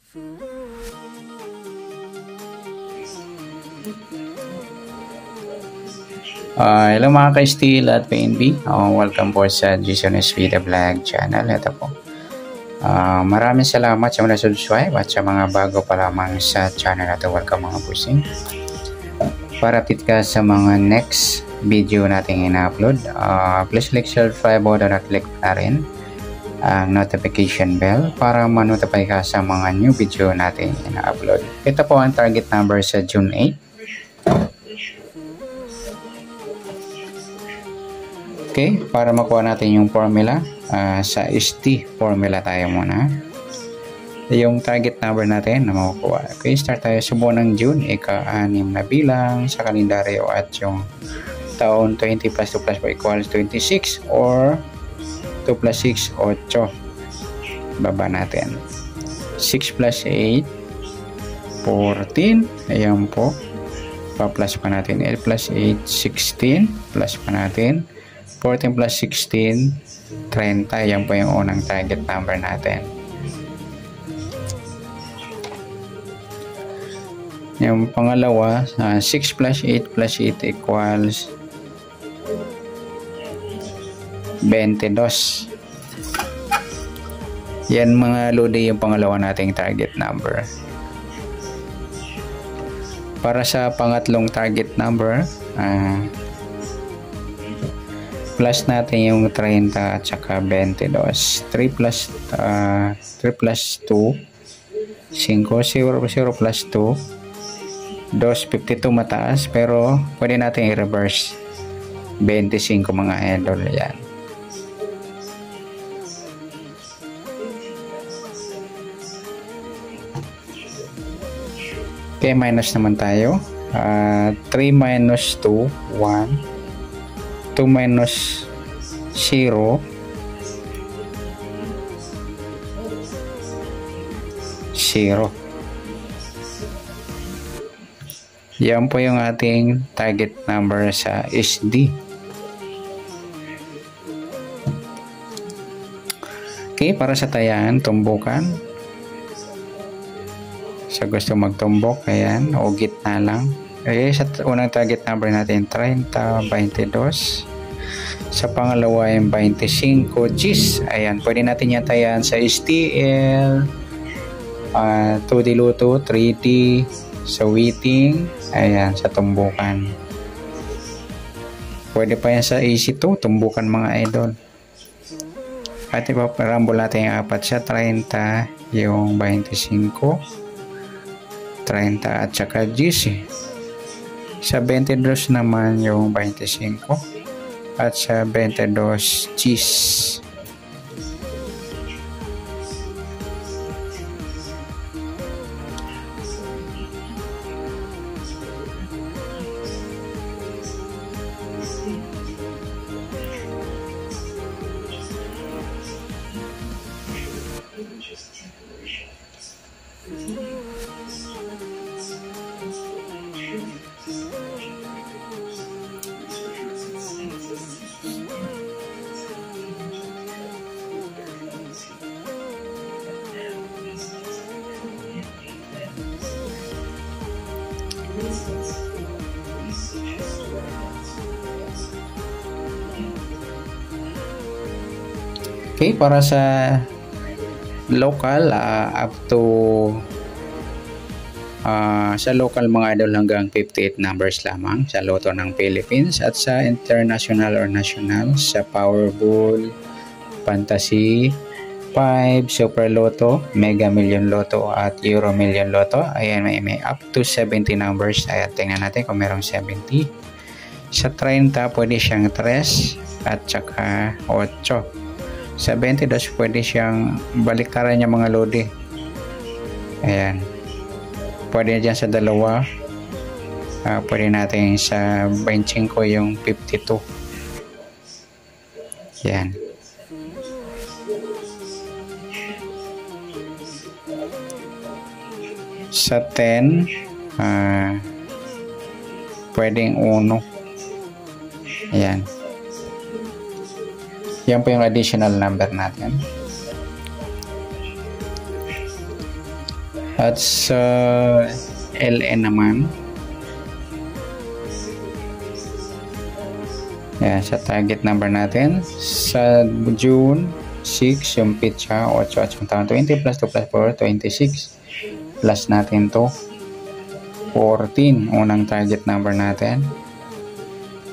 Hello mga ka-Steel at PNB. Welcome po sa Jason SV The Vlog channel. Ito po. Maraming salamat sa mga subscribe at sa mga bago pa lamang sa channel na ito. Welcome mga pusing. Para update ka sa mga next video natin ina-upload, please click subscribe button at click na rin ang notification bell para ma-notify ka sa mga new video natin ina-upload. Ito po ang target number sa June 8. Okay, para makuha natin yung formula, sa ST formula tayo muna. Yung target number natin na makukuha. Okay, start tayo sa buwan ng June, ika-6 na bilang sa kalendaryo at yung taon 20 plus 2 plus 4 equals 26 or 2 plus 6, 8. Baba natin. 6 plus 8, 14. Ayan po. Pa-plus pa natin. 8 plus 8, 16. Plus pa natin. 14 plus 16, 30. Yan po yung unang target number natin. Yung pangalawa, 6 plus 8 plus 8 equals 22. Yan mga lodi yung pangalawa nating target number. Para sa pangatlong target number, plus natin yung 30 at saka 22. 3 plus 2, 5, 0 plus 2, 52 mataas, pero pwede natin i-reverse. 25 mga idol yan. Okay, minus naman tayo. 3 minus 2, 1. 2 minus 0, 0. Yan po yung ating target number sa SD. Okay, para sa tayan, tumbukan. Sa gusto magtumbok, ayan, o gitna lang. Okay, sa unang target number natin 30, 22. Sa pangalawa yung 25 Gs. Ayan, pwede natin yan tayan sa STL, 2D luto, 3D, sa waiting, ayan, sa tumbukan. Pwede pa yan sa AC2, tumbukan mga idol. At ipaparambol natin yung apat sa 30, yung 25, 30 at saka Gs. Sa 22 naman yung 25 at sa 22 cheese. Okay, para sa local, up to sa local mga idol hanggang 58 numbers lamang sa Lotto ng Philippines, at sa international or national sa Powerball, Fantasy 5, Super Lotto, Mega Million Lotto at Euro Million Lotto. Ayan, may up to 70 numbers. Ayan, tingnan natin kung merong 70. Sa 30 pwede siyang 3 at saka 8. Sa 22 pwede siyang baliktaran niya mga lodi. Ayan. Pwede dyan sa dalawa. Pwede natin sa 25 yung 52. Ayan. Sa 10 pwedeng 1. Ayan. Yan po yung additional number natin. At sa LN naman, yan, sa target number natin, sa June 6, yung pitcha, 8 at yung taon, 20 plus 2 plus 4, 26. Plus natin to 14, unang target number natin.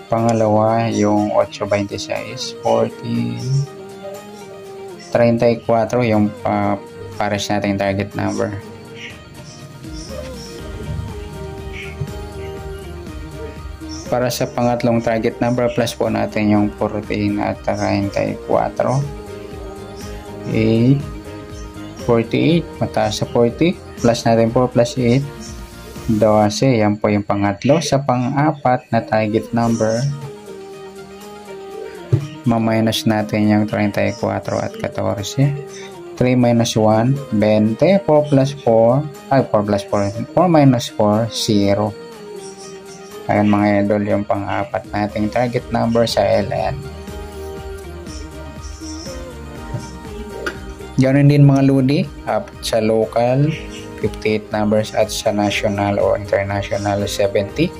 Pangalawa, yung 8.26, 14, 34, yung pares natin target number. Para sa pangatlong target number, plus po natin yung 14 at 34. 8, 48, mataas sa 40, plus natin 4 plus 8, 12, yan po yung pangatlo. Sa pang-apat na target number, ma-minus natin yung 34 at 14. 3 minus 1, 20. 4 plus 4, 4 plus 4, 4 minus 4, 0. Ayan mga idol, yung pang-apat nating target number sa LN. Ganoon din mga ludi, sa local 58 numbers at sa national o international 70.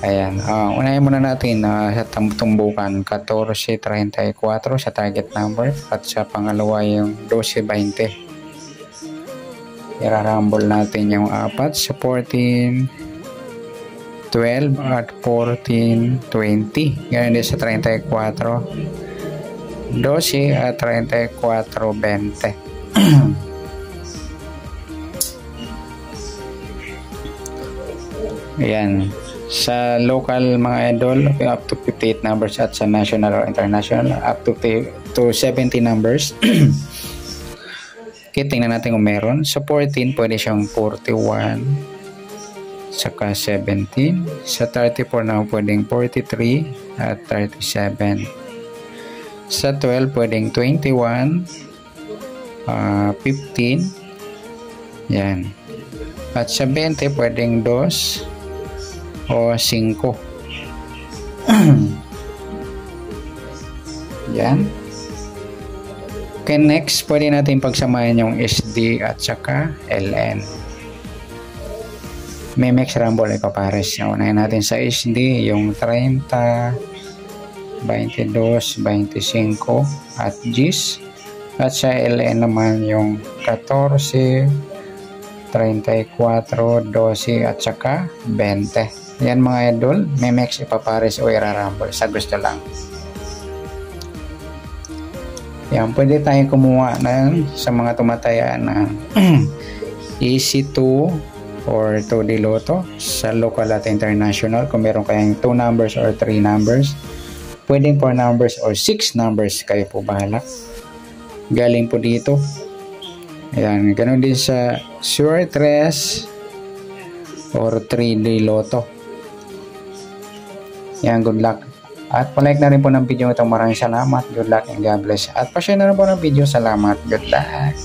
Ayan, unahin muna natin sa tumbukan 14.34 sa target number at sa pangalawa yung 12.20. Irarumble natin yung apat sa 14, 12 at 14, 20. Ganun din sa 34, 12 at 34, 20. Ayan. Sa local mga idol, up to 58 numbers at sa national or international, up to 70 numbers. Okay, tingnan natin kung meron. Sa 14, pwede siyang 41, saka 17. Sa 34 na pwedeng 43 at 37. Sa 12, pwedeng 21, 15. Yan. At sa 20, pwedeng 2 o 5. Yan. Okay, next, pwede natin pagsamahin yung SD at saka LN. May mix rumble ipapares. Unahin natin sa SD yung 30, 22, 25 at Gs. At sa LN naman yung 14, 34, 12 at saka 20. Yan mga idol, may mix ipapares o irarumble sa gusto lang. Yan, pwede tayong kumuha sa mga tumataya na EC2 or 2D Lotto sa local at international. Kung meron kayong 2 numbers or 3 numbers, pwedeng 4 numbers or 6 numbers, kayo po bahala. Galing po dito. Ayan, ganun din sa Sure 3 or 3D Lotto. Yan, good luck. At palike na rin po ng video ito. Maraming salamat. Good luck and God bless. At pa-share na rin po ng video. Salamat. Good luck.